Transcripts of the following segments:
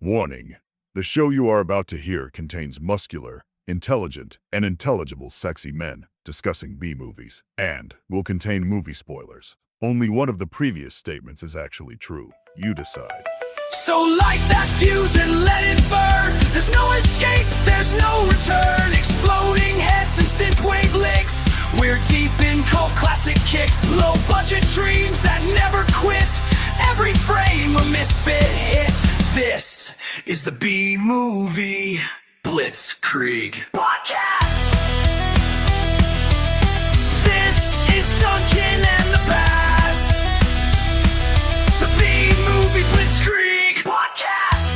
Warning: the show you are about to hear contains muscular, intelligent, and intelligible sexy men discussing B-movies, and will contain movie spoilers. Only one of the previous statements is actually true. You decide. So light that fuse and let it burn. There's no escape, there's no return. Exploding heads and synthwave licks. We're deep in cult classic kicks. Low budget dreams that never quit. Every frame a misfit hit. This is the B-Movie Blitzkrieg Podcast. This is Duncan The Baz. The B-Movie Blitzkrieg Podcast.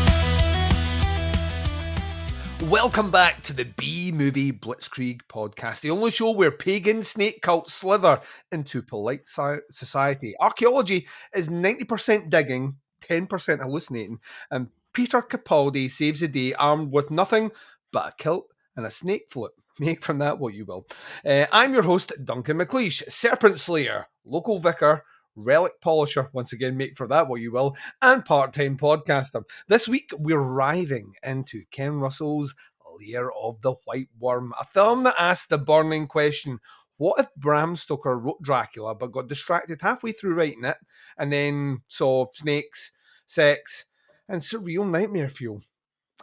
Welcome back to the B-Movie Blitzkrieg Podcast, the only show where pagan snake cults slither into polite society. Archaeology is 90% digging, 10% hallucinating, and Peter Capaldi saves the day armed with nothing but a kilt and a snake flute. Make from that what you will. I'm your host, Duncan McLeish, Serpent Slayer, local vicar, relic polisher, once again, make for that what you will, and part-time podcaster. This week, we're writhing into Ken Russell's Lair of the White Worm, a film that asks the burning question, what if Bram Stoker wrote Dracula but got distracted halfway through writing it and then saw snakes, sex, and surreal nightmare fuel?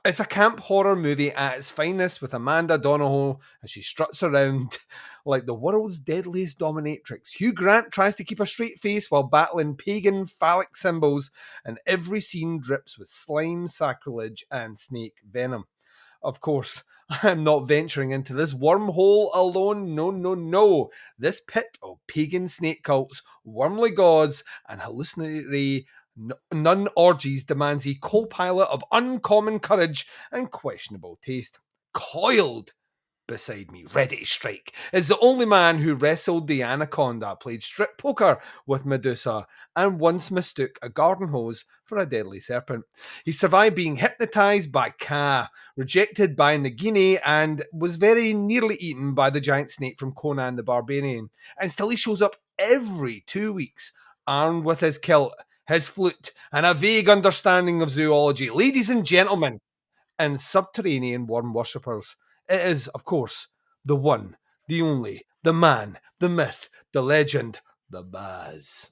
It's a camp horror movie at its finest with Amanda Donohoe as she struts around like the world's deadliest dominatrix. Hugh Grant tries to keep a straight face while battling pagan phallic symbols, and every scene drips with slime, sacrilege, and snake venom. Of course, I'm not venturing into this wormhole alone. No. This pit of pagan snake cults, wormly gods, and hallucinatory nun orgies demands a co-pilot of uncommon courage and questionable taste. Coiled beside me, ready to strike, is the only man who wrestled the anaconda, played strip poker with Medusa, and once mistook a garden hose for a deadly serpent. He survived being hypnotized by Ka, rejected by Nagini, and was very nearly eaten by the giant snake from Conan the Barbarian. And still he shows up every 2 weeks, armed with his kilt, his flute, and a vague understanding of zoology. Ladies and gentlemen, and subterranean worm worshippers, it is, of course, the one, the only, the man, the myth, the legend, the Baz.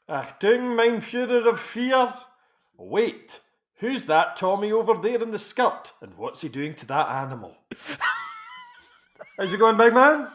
Achtung, mein Führer of fear. Wait, who's that Tommy over there in the skirt? And what's he doing to that animal? How's it going, big man?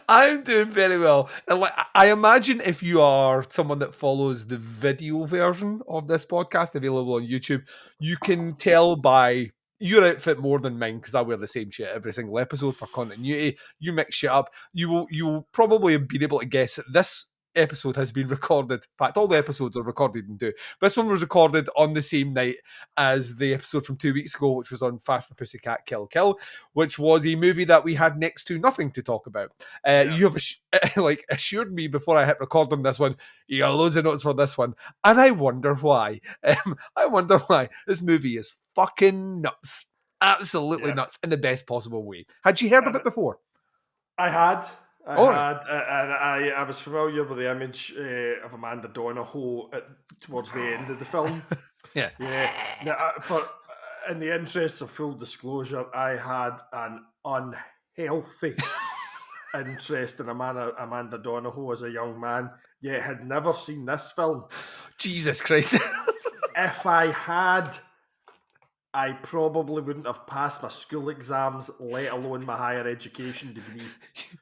I'm doing very well. And I imagine if you are someone that follows the video version of this podcast available on YouTube, you can tell by your outfit more than mine, because I wear the same shit every single episode for continuity. You mix shit up. You'll probably have been able to guess that this episode has been recorded. In fact, all the episodes are recorded in two. This one was recorded on the same night as the episode from 2 weeks ago, which was on Fast and Pussycat Kill Kill, which was a movie that we had next to nothing to talk about. You have assured me before I hit record on this one, you got loads of notes for this one, and I wonder why. I wonder why. This movie is fucking nuts. Absolutely nuts in the best possible way. Had you heard of it before? I had. I was familiar with the image of Amanda Donohoe towards the end of the film. Yeah. Now, in the interest of full disclosure, I had an unhealthy interest in Amanda Donohoe as a young man, yet had never seen this film. Jesus Christ. If I had, I probably wouldn't have passed my school exams, let alone my higher education degree.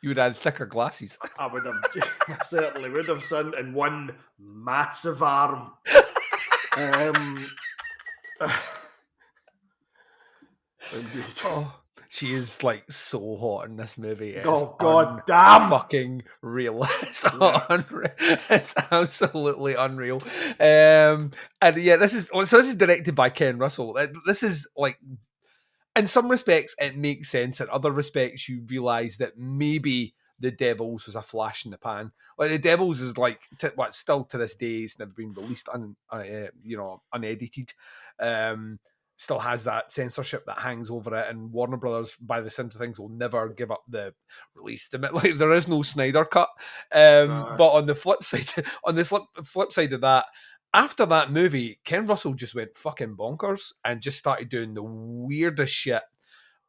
You would have had thicker glasses. I would have, I certainly would have, son, in one massive arm. Indeed. Oh, she is like so hot in this movie. It's God damn! Fucking real. It's unreal. It's absolutely unreal. And yeah, this is directed by Ken Russell. This is like, in some respects, it makes sense. In other respects, you realise that maybe The Devils was a flash in the pan. Like, The Devils is like, still to this day, it's never been released unedited. Still has that censorship that hangs over it, and Warner Brothers, by the sound of things, will never give up the release. Like, there is no Snyder cut. But on the flip side, flip side of that, after that movie, Ken Russell just went fucking bonkers and just started doing the weirdest shit.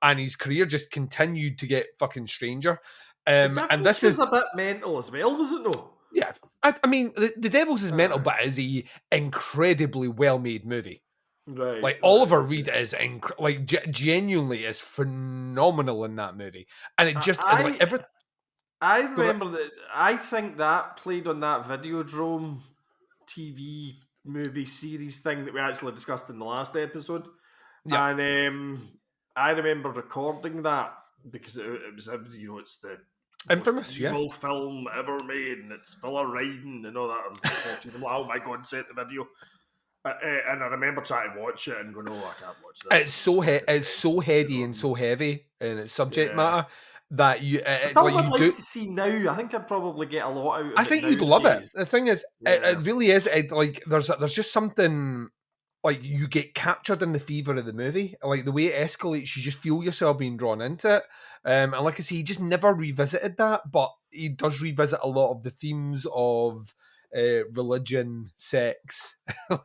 And his career just continued to get fucking stranger. And this was is a bit mental as well, was it no? Yeah, I mean, the Devils is mental, but it is a incredibly well-made movie. Right. Like Oliver Reed is genuinely is phenomenal in that movie, and it just I remember that. I think that played on that Videodrome TV movie series thing that we actually discussed in the last episode. Yeah. And I remember recording that because it was, it's the infamous, evil film ever made, and it's full of riding and all that. I was watching them. Oh my god, set the video. And I remember trying to watch it and going, "No, I can't watch this." It's so heady and so heavy in its subject matter that you. I'd like to see now. I think I'd probably get a lot out of it. I think you'd love it. The thing is, it really is. There's just something. Like, you get captured in the fever of the movie. Like, the way it escalates, you just feel yourself being drawn into it. And like I say, he just never revisited that, but he does revisit a lot of the themes of religion, sex,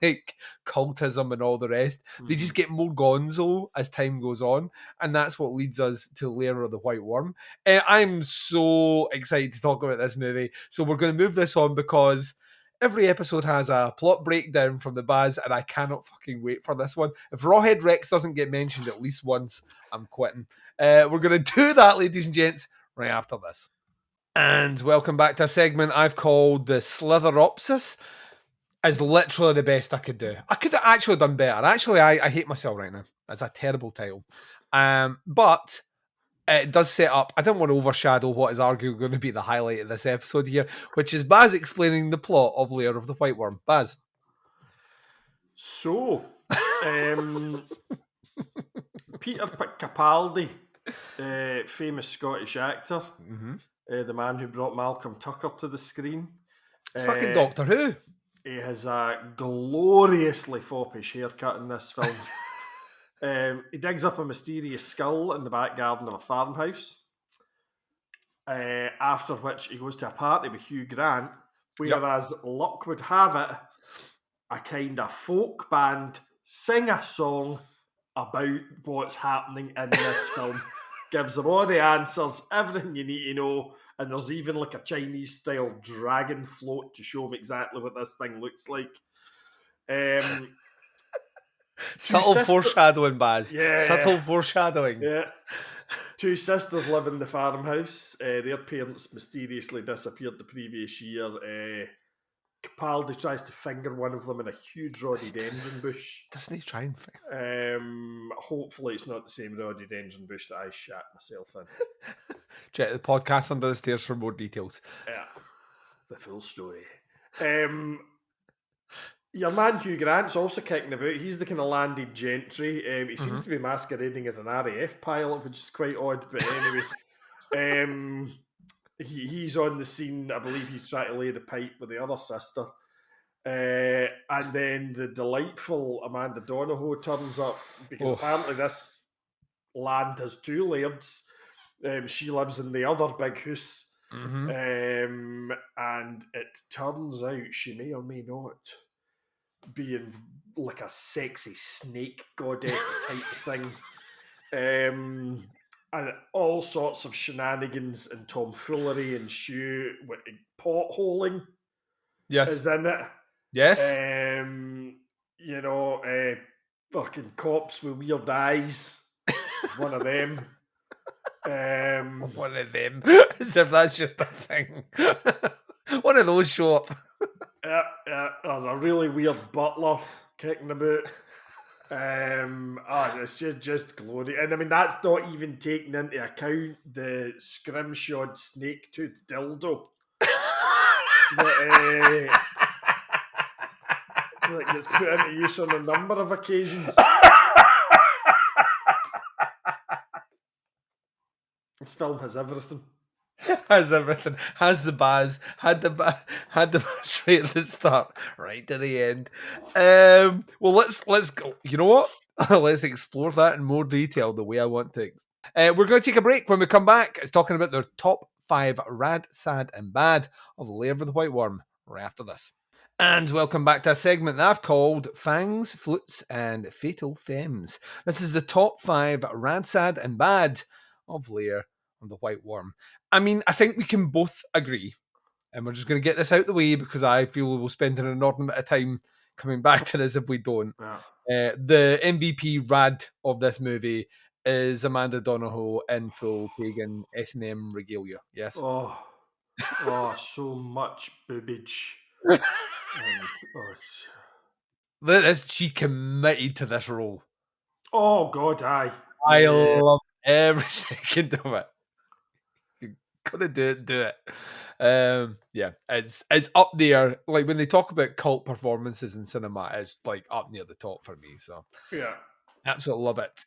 like cultism and all the rest. They just get more gonzo as time goes on, and that's what leads us to Lair of the White Worm. I'm so excited to talk about this movie, so we're going to move this on because every episode has a plot breakdown from the Baz, and I cannot fucking wait for this one. If Rawhead Rex doesn't get mentioned at least once, I'm quitting. We're going to do that, ladies and gents, right after this. And welcome back to a segment I've called the Slitheropsis. Is literally the best I could do. I could have actually done better. Actually, I hate myself right now. That's a terrible title. But it does set up, I don't want to overshadow what is arguably going to be the highlight of this episode here, which is Baz explaining the plot of Lair of the White Worm. Baz. So, Peter Capaldi, famous Scottish actor, the man who brought Malcolm Tucker to the screen. Fucking Doctor Who. He has a gloriously foppish haircut in this film. He digs up a mysterious skull in the back garden of a farmhouse. After which he goes to a party with Hugh Grant, whereas luck would have it, a kind of folk band sing a song about what's happening in this film. Gives them all the answers, everything you need to know, and there's even like a Chinese-style dragon float to show them exactly what this thing looks like. Subtle foreshadowing, Baz. Subtle foreshadowing. Yeah. Two sisters live in the farmhouse. Their parents mysteriously disappeared the previous year. Capaldi tries to finger one of them in a huge rhododendron bush. Doesn't he try and finger? Hopefully it's not the same rhododendron bush that I shat myself in. Check the podcast under the stairs for more details. Yeah. The full story. Your man Hugh Grant's also kicking about. He's the kind of landed gentry. He seems to be masquerading as an RAF pilot, which is quite odd. But anyway, he's on the scene. I believe he's trying to lay the pipe with the other sister. And then the delightful Amanda Donohoe turns up because apparently this land has two lairds. She lives in the other big house. And it turns out she may or may not being like a sexy snake goddess type thing. And all sorts of shenanigans and tomfoolery and potholing is in it. Yes. Fucking cops with weird eyes. One of them. One of them. As if that's just a thing. One of those show up. Yeah, there's a really weird butler kicking about. It's just glory. And I mean, that's not even taking into account the scrimshod snake-toothed dildo that gets put into use on a number of occasions. This film has everything. Has everything. Has the Baz. Had the Baz right at the start, right to the end. Well, let's go. You know what? Let's explore that in more detail the way I want to. We're going to take a break. When we come back, it's talking about their top 5 rad, sad, and bad of Lair of the White Worm. Right after this. And welcome back to a segment that I've called Fangs, Flutes, and Fatal Femmes. This is the top 5 rad, sad, and bad of Lair on the White Worm. I mean, I think we can both agree, and we're just going to get this out the way because I feel we'll spend an inordinate amount of time coming back to this if we don't. Yeah. The MVP rad of this movie is Amanda Donohoe in full pagan S&M regalia. Yes? Oh, so much boobage. She committed to this role. Oh God, aye. I love every second of it. You gotta do it. Yeah, it's up there. Like when they talk about cult performances in cinema, it's like up near the top for me. So Yeah. absolutely love it.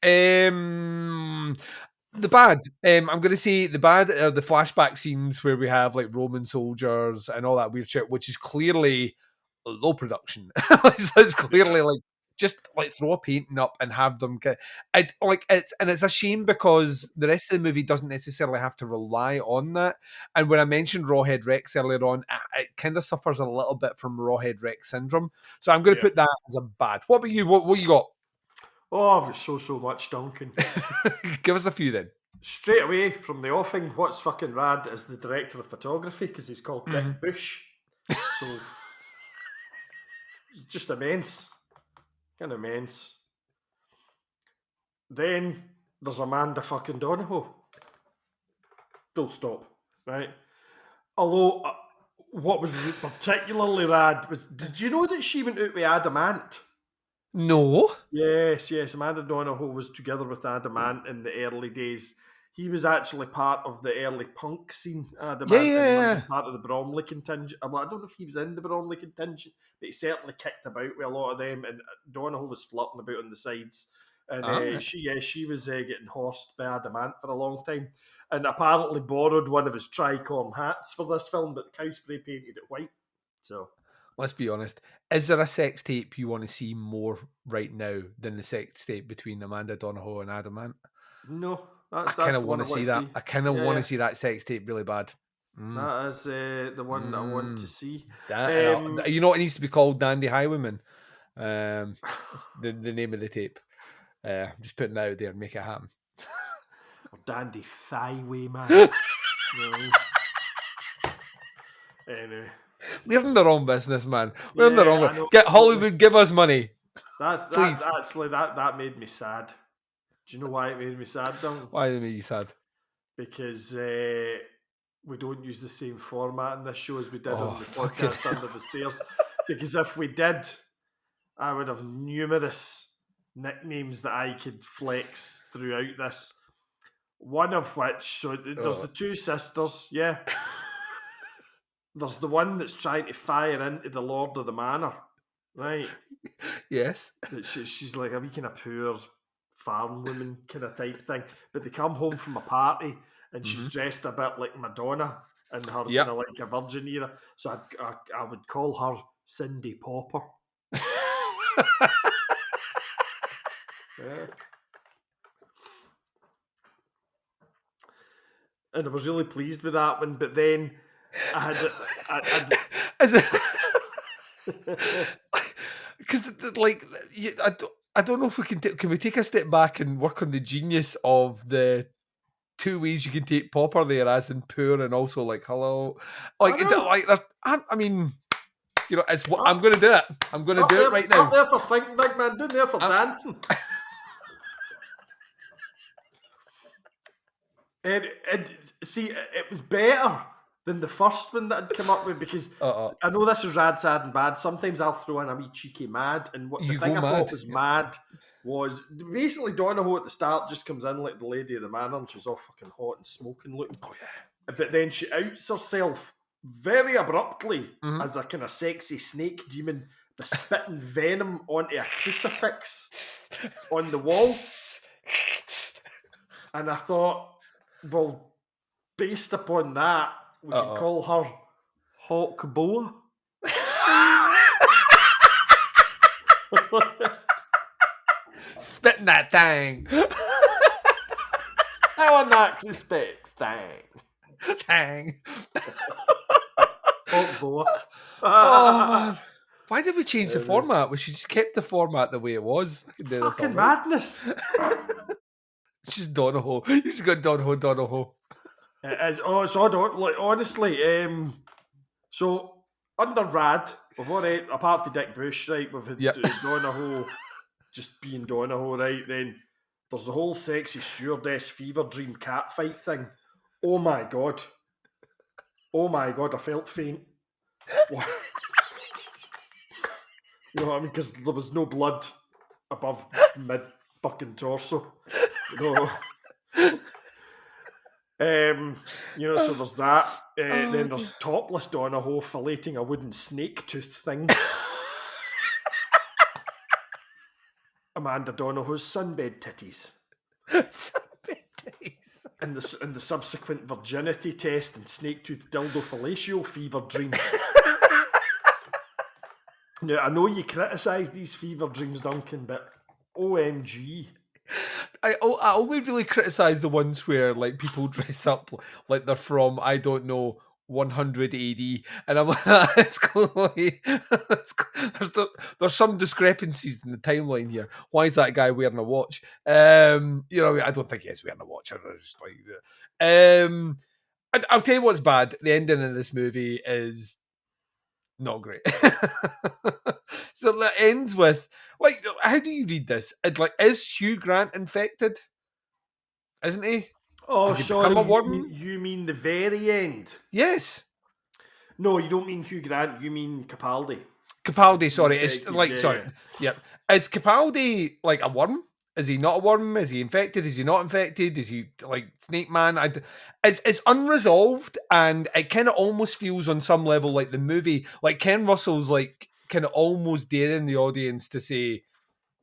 The bad. I'm going to say the bad are the flashback scenes where we have like Roman soldiers and all that weird shit, which is clearly low production. It's clearly like just like throw a painting up and have them get it's a shame because the rest of the movie doesn't necessarily have to rely on that. And when I mentioned Rawhead Rex earlier on, it kind of suffers a little bit from Rawhead Rex syndrome. So I'm going to put that as a bad. What about you? What you got? Oh, so much, Duncan. Give us a few then. Straight away from the offing, what's fucking rad is the director of photography because he's called Rick Bush. So it's just immense. Kind of immense. Then there's Amanda fucking Donohoe. Full stop. Right? Although, what was particularly rad was, did you know that she went out with Adamant? No. Yes. Amanda Donohoe was together with Adamant in the early days. He was actually part of the early punk scene. Adamant, Yeah. Part of the Bromley contingent. I don't know if he was in the Bromley contingent, but he certainly kicked about with a lot of them. And Donohoe was flirting about on the sides. And she was getting horsed by Adamant for a long time. And apparently borrowed one of his tricorn hats for this film, but cow spray painted it white. So... let's be honest. Is there a sex tape you want to see more right now than the sex tape between Amanda Donohoe and Adamant? No, I kind of want to see that. I kind of want to see that sex tape really bad. That is the one I want to see. You know what it needs to be called? Dandy Highwayman. It's the name of the tape. I'm just putting that out there and make it happen. Or Dandy Thighwayman. Anyway. We're in the wrong business, man. We're in the wrong. Get Hollywood, give us money. That's actually that made me sad. Do you know why it made me sad, Duncan? Why did it make you sad? Because we don't use the same format in this show as we did on the podcast Under the Stairs. Because if we did, I would have numerous nicknames that I could flex throughout this. One of which, so there's the two sisters, yeah. There's the one that's trying to fire into the Lord of the Manor, right? Yes. She's like a wee kind of poor farm woman kind of type thing. But they come home from a party and she's dressed a bit like Madonna in her kind of like a virgin era. So I would call her Cindy Popper. Yeah. And I was really pleased with that one, but then I because like I don't know if we can we take a step back and work on the genius of the two ways you can take Popper there, as in poor and also like hello, like I mean, you know, it's what I'm going to do it. I'm going to do it right now. Up there for thinking, big man. Down there for dancing. And see, it was better than the first one that I'd come up with because I know this is rad, sad, and bad. Sometimes I'll throw in a wee cheeky mad, and the thing I thought was mad was basically Donohoe at the start just comes in like the lady of the manor, and she's all fucking hot and smoking looking. Oh yeah. But then she outs herself very abruptly as a kind of sexy snake demon, by spitting venom onto a crucifix on the wall, and I thought, well, based upon that, we can call her Hawk Boa. Spitting that thing. I want that crucifix thing. Tang. Hawk Boa. Oh, man. Why did we change the format? We should just kept the format the way it was. I can do this all Fucking night. madness. It's just Donohoe. You just got Donohoe. It is. Oh, it's odd. Like, honestly, so under Rad, we've already, apart from Dick Bush, right, we've had Yep. Donohoe just being Donohoe, right? Then there's the whole sexy stewardess fever dream cat fight thing. Oh my god. Oh my god, I felt faint. What? You know what I mean? Because there was no blood above mid fucking torso. You know. So there's that. Then there's topless Donohoe filleting a wooden snake tooth thing. Amanda Donohoe's sunbed titties. Sunbed titties. And the subsequent virginity test and snake tooth dildo fellatio fever dreams. Now, I know you criticise these fever dreams, Duncan, but OMG. I only really criticise the ones where like people dress up like they're from, I don't know, 100 AD, and I'm like, it's clearly, there's some discrepancies in the timeline here. Why is that guy wearing a watch? I don't think he is wearing a watch. I'll tell you what's bad. The ending of this movie is not great. So it ends with, like, how do you read this? Is Hugh Grant infected? Isn't he? Oh, Has he sorry, become a worm? you mean the very end? Yes. No, you don't mean Hugh Grant, you mean Capaldi. Capaldi, sorry. It's Yeah. sorry. Yep. Is Capaldi like a worm? Is he not a worm? Is he infected? Is he not infected? Is he like Snake Man? It's unresolved, and it kind of almost feels on some level like the movie, like Ken Russell's like kind of almost daring the audience to say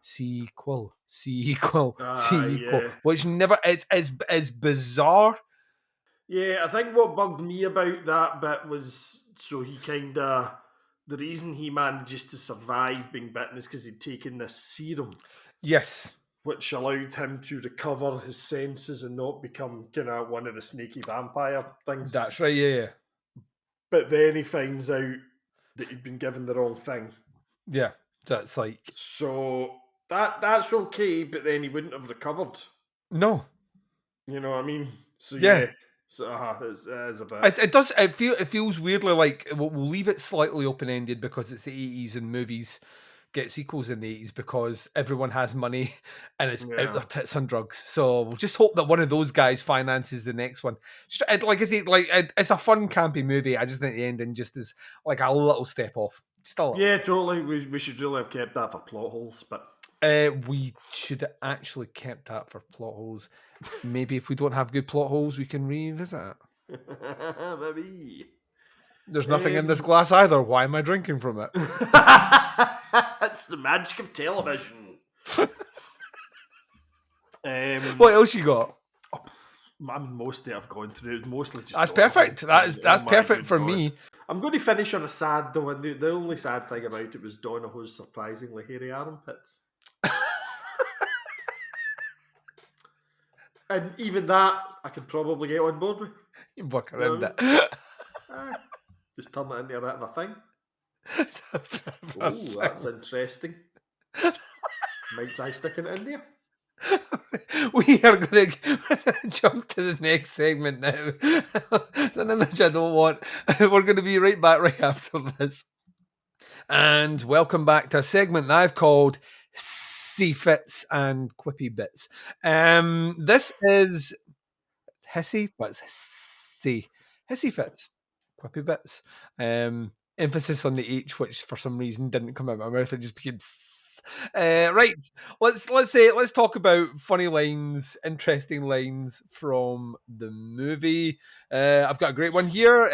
sequel, sequel, sequel, Yeah. which never is bizarre. Yeah, I think what bugged me about that bit was the reason he manages to survive being bitten is because he'd taken this serum, Yes. which allowed him to recover his senses and not become kind of one of the snaky vampire things. That's right, yeah. But then he finds out that he'd been given the wrong thing. Yeah. That's like, So that's okay, but then he wouldn't have recovered. no. You know what I mean? So Yeah. So it's a bit. It feels weirdly like we'll leave it slightly open ended because it's the 80s and movies get sequels in the 80s because everyone has money and it's out their tits on drugs. So we'll just hope that one of those guys finances the next one. It's a fun campy movie. I just think the ending just is like a little step off. Just a little. Yeah, totally. We should really have kept that for plot holes, but we should have actually kept that for plot holes. Maybe if we don't have good plot holes, we can revisit it. maybe. There's nothing in this glass either. Why am I drinking from it? That's the magic of television. What else you got? Mostly I've gone through. It's mostly just. That's perfect. That's perfect for me. I'm going to finish on a sad though, and the only sad thing about it was Donahoe's surprisingly hairy armpits. And even that, I could probably get on board with. You work around it. Just turn it into a bit of a thing. Oh, that's interesting. Might try sticking it in there. We are going to jump to the next segment now. It's an image I don't want. We're going to be right back right after this. And welcome back to a segment that I've called C-Fits and Quippy Bits. This is hissy, but it's hissy fits, quippy bits. Emphasis on the H, which for some reason didn't come out of my mouth. It just became right. Let's talk about funny lines, interesting lines from the movie. I've got a great one here.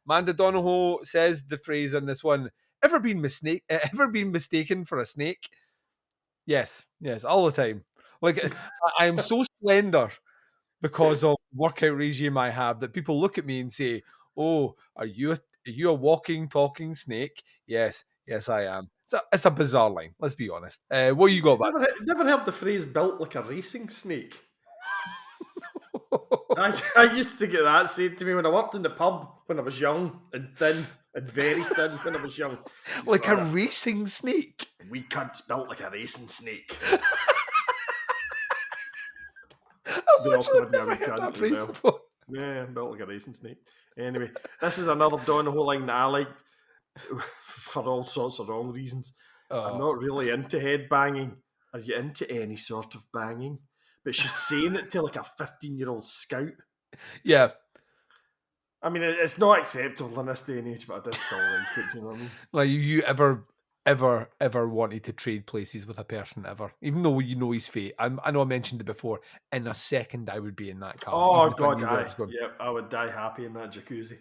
Amanda Donohoe says the phrase in this one: Ever been mistaken for a snake? Yes, all the time. Like I'm so slender because of the workout regime I have that people look at me and say, "Oh, are you a walking, talking snake?" Yes, I am. It's a bizarre line. Let's be honest. What you got back? Never heard the phrase "built like a racing snake." I used to get that said to me when I worked in the pub when I was young and thin. and very thin when I was young. Like a racing snake. Wee cunt's built like a racing snake. I've They also literally had a never wee heard cunt that as phrase well. before. Yeah, built like a racing snake. Anyway, this is another Donohoe line that I like for all sorts of wrong reasons. I'm not really into head banging. Are you into any sort of banging? But she's saying it to like a 15-year-old scout. Yeah. I mean, it's not acceptable in this day and age, but I did still like it, do you know what I mean? Like, you ever wanted to trade places with a person ever? Even though you know his fate. I know I mentioned it before. In a second, I would be in that car. Oh, even if I God, knew where it was going. Yep, I would die happy in that jacuzzi.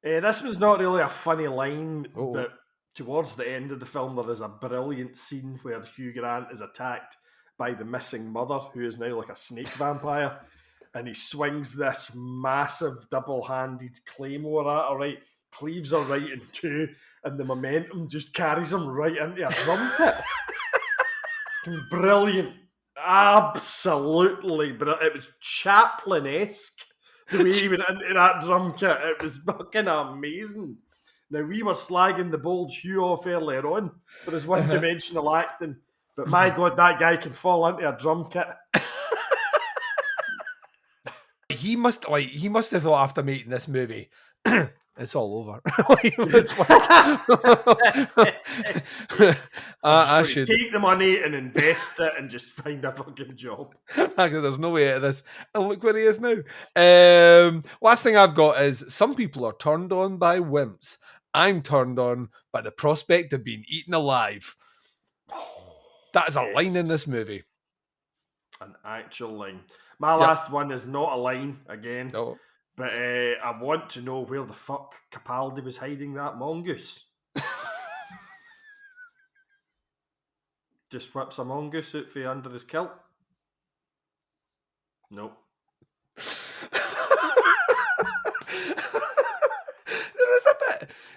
This was not really a funny line, but towards the end of the film, there is a brilliant scene where Hugh Grant is attacked by the missing mother, who is now like a snake vampire, and he swings this massive double-handed claymore at her, right? Cleaves her right in two, and the momentum just carries him right into a drum pit. Brilliant. Absolutely brilliant. It was Chaplin-esque. The way he went into that drum kit, it was fucking amazing. Now, we were slagging the bold Hugh off earlier on for his one-dimensional acting, but my God, that guy can fall into a drum kit. He must have thought after making this movie, it's all over. I should take the money and invest it and just find a fucking job. Actually, there's no way out of this. And look where he is now. Last thing I've got is some people are turned on by wimps. I'm turned on by the prospect of being eaten alive. That is a line in this movie. An actual line. My last one is not a line again, but I want to know where the fuck Capaldi was hiding that mongoose. Just whips a mongoose out from under his kilt. Nope.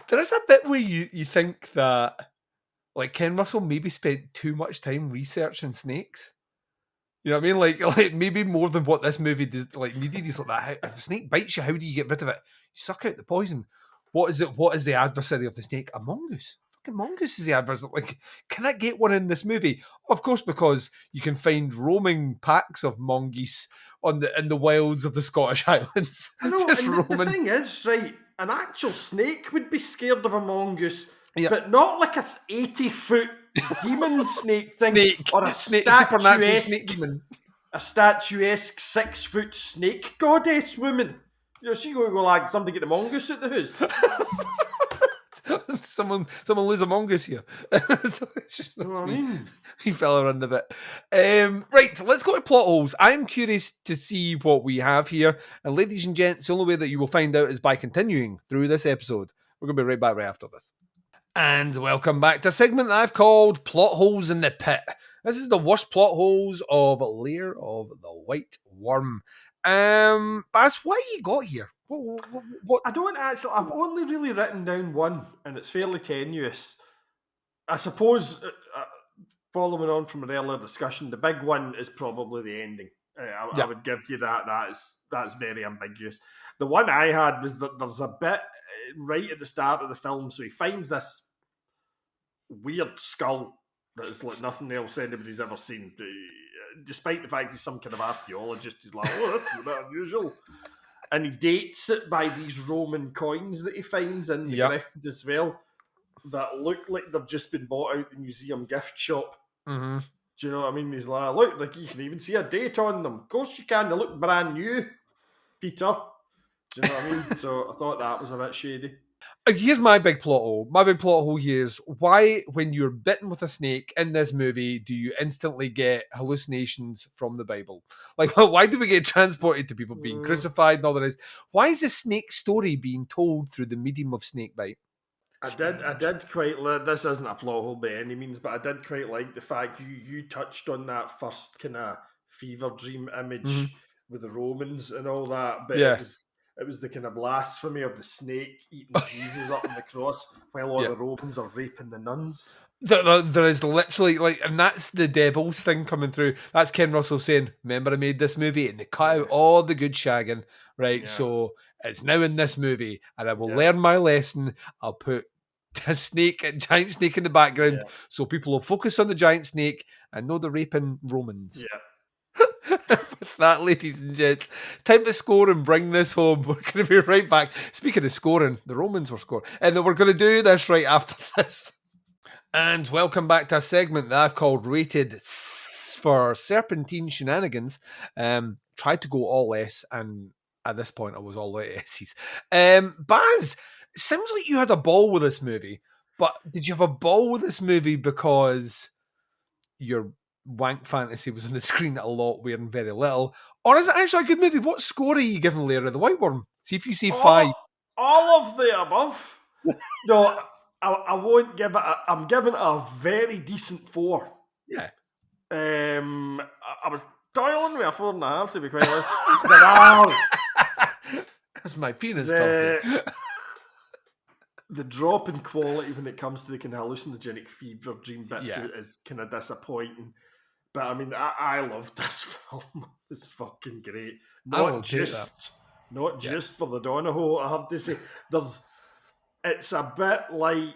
There is a bit where you think that, like, Ken Russell maybe spent too much time researching snakes. You know what I mean? Like maybe more than what this movie needed. He's like that. If a snake bites you, how do you get rid of it? You suck out the poison. What is it? What is the adversary of the snake? A mongoose. Fucking mongoose is the adversary. Like, can I get one in this movie? Of course, because you can find roaming packs of mongoose in the wilds of the Scottish Highlands. I know, the thing is, right, an actual snake would be scared of a mongoose, but not like a 80-foot demon snake thing, or a supernatural snake demon. A statuesque 6-foot snake goddess woman. You know, she going to go like, somebody get the mongoose at the house. Someone lose a mongoose here. You know what I mean? He fell around a bit. Right, let's go to plot holes. I'm curious to see what we have here. And ladies and gents, the only way that you will find out is by continuing through this episode. We're going to be right back right after this. And welcome back to a segment that I've called Plot Holes in the Pit. This is the worst plot holes of Lair of the White Worm. Baz, why you got here? What? I don't actually. I've only really written down one, and it's fairly tenuous. I suppose, following on from an earlier discussion, the big one is probably the ending. I would give you that. That's very ambiguous. The one I had was that there's a bit right at the start of the film, so he finds this weird skull that is like nothing else anybody's ever seen. Despite the fact he's some kind of archaeologist, he's like, oh, that's a bit unusual. And he dates it by these Roman coins that he finds in the ground as well, that look like they've just been bought out the museum gift shop. Mm-hmm. Do you know what I mean? He's like, look, like you can even see a date on them. Of course you can. They look brand new, Peter. Do you know what I mean? So I thought that was a bit shady. Here's my big plot hole. My big plot hole here is why, when you're bitten with a snake in this movie, do you instantly get hallucinations from the Bible? Like, why do we get transported to people being crucified and all the rest? Why is the snake story being told through the medium of snake bite? I did quite like, this isn't a plot hole by any means, but I did quite like the fact you touched on that first kind of fever dream image with the Romans and all that, but it was the kind of blasphemy of the snake eating Jesus up on the cross while all the Romans are raping the nuns. There is literally, like, and that's the devil's thing coming through. That's Ken Russell saying, remember I made this movie and they cut out all the good shagging, right? Yeah. So It's now in this movie, and I will Yeah. learn my lesson. I'll put a giant snake in the background, Yeah. so people will focus on the giant snake and know the raping Romans. Yeah. With that, ladies and gents, time to score and bring this home. We're going to be right back. Speaking of scoring, the Romans were scoring, and then we're going to do this right after this. And welcome back to a segment that I've called Rated for Serpentine Shenanigans. Tried to go all S, and at this point I was all out S's. Baz, it sounds like you had a ball with this movie, but did you have a ball with this movie because your wank fantasy was on the screen a lot, wearing very little? Or is it actually a good movie? What score are you giving Lair of the White Worm? See if you say 5. All of the above. No, I won't give it. I'm giving it a very decent 4. Yeah. I was toiling with a 4.5 to be quite honest. But That's my penis the, talking. the drop in quality when it comes to the kind of hallucinogenic fever dream bits Yeah. is kind of disappointing. But I mean, I love this film. It's fucking great. I will Not take just for the Donohoe, I have to say. It's a bit like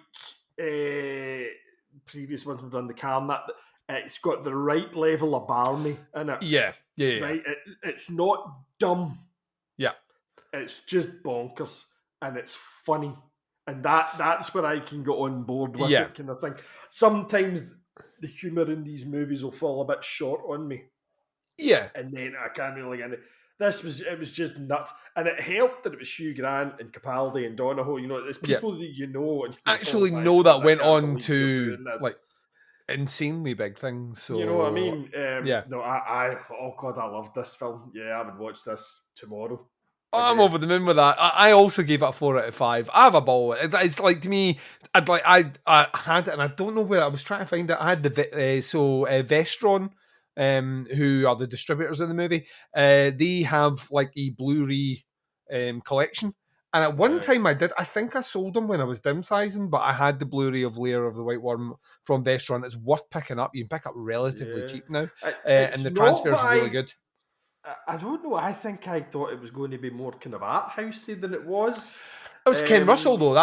previous ones we've done, the Carnat. It's got the right level of barmy in it. Yeah. Right? It's not dumb. Yeah. It's just bonkers and it's funny. And that's where I can get on board with it, kind of thing. Sometimes the humour in these movies will fall a bit short on me. Yeah. And then I can't really get it. It was just nuts. And it helped that it was Hugh Grant and Capaldi and Donohoe. You know, there's people that you know. And Actually oh, know that went can't on believe you're to doing this. like insanely big things. So you know what I mean? yeah. No, oh God, I loved this film. Yeah, I would watch this tomorrow. I'm over the moon with that. I also gave it a 4 out of 5. I have a ball. It's like, to me, I had it, and I don't know where I was trying to find it. I had Vestron, who are the distributors in the movie. They have like a Blu-ray collection, and at one time I think I sold them when I was downsizing, but I had the Blu-ray of Lair of the White Worm from Vestron. It's worth picking up. You can pick up relatively cheap now, and the transfer is really good. I don't know. I think I thought it was going to be more kind of art housey than it was. It was Ken Russell though.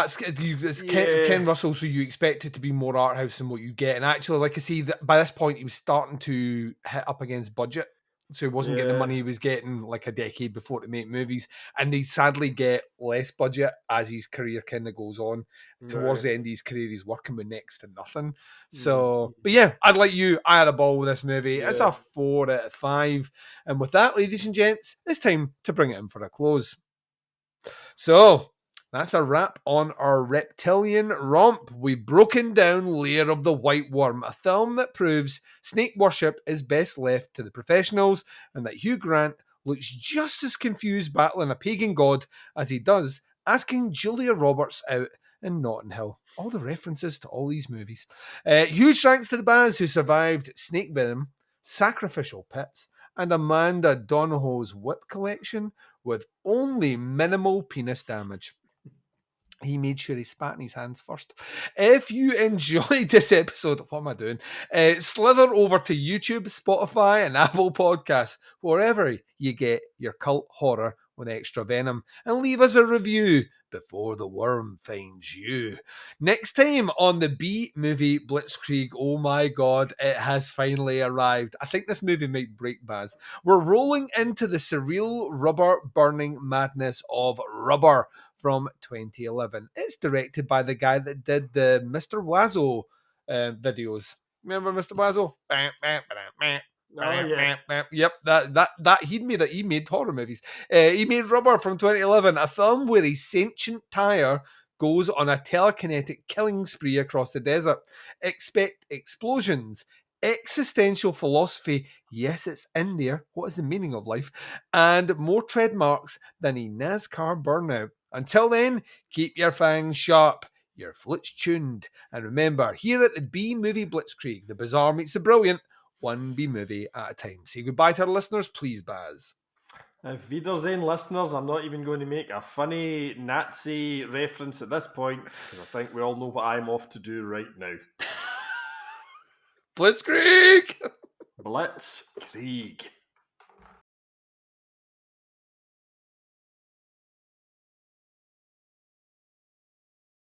Ken Russell, so you expect it to be more art house than what you get. And actually, like I see, that by this point he was starting to hit up against budget, so he wasn't getting the money he was getting like a decade before to make movies. And they sadly get less budget as his career kind of goes on. Towards the end of his career, he's working with next to nothing. So, but yeah, I'd like you. I had a ball with this movie. It's a 4 out of 5. And with that, ladies and gents, it's time to bring it in for a close. So that's a wrap on our reptilian romp. We've broken down Lair of the White Worm, a film that proves snake worship is best left to the professionals, and that Hugh Grant looks just as confused battling a pagan god as he does asking Julia Roberts out in Notting Hill. All the references to all these movies. Huge thanks to the Baz who survived snake venom, sacrificial pits, and Amanda Donohoe's whip collection with only minimal penis damage. He made sure he spat in his hands first. If you enjoyed this episode, what am I doing? Slither over to YouTube, Spotify, and Apple Podcasts, wherever you get your cult horror with extra venom, and leave us a review before the worm finds you. Next time on the B-Movie Blitzkrieg, oh my God, it has finally arrived. I think this movie might break Baz. We're rolling into the surreal rubber burning madness of Rubber from 2011. It's directed by the guy that did the Mr. Wazo videos. Remember Mr. Wazo? Yep, that he made horror movies. He made Rubber from 2011, a film where a sentient tire goes on a telekinetic killing spree across the desert. Expect explosions, existential philosophy, yes, it's in there, what is the meaning of life, and more tread marks than a NASCAR burnout. Until then, keep your fangs sharp, your flutes tuned, and remember, here at the B-Movie Blitzkrieg, the bizarre meets the brilliant, one B-movie at a time. Say goodbye to our listeners, please, Baz. Auf Wiedersehen, listeners. I'm not even going to make a funny Nazi reference at this point, because I think we all know what I'm off to do right now. Blitzkrieg! Blitzkrieg.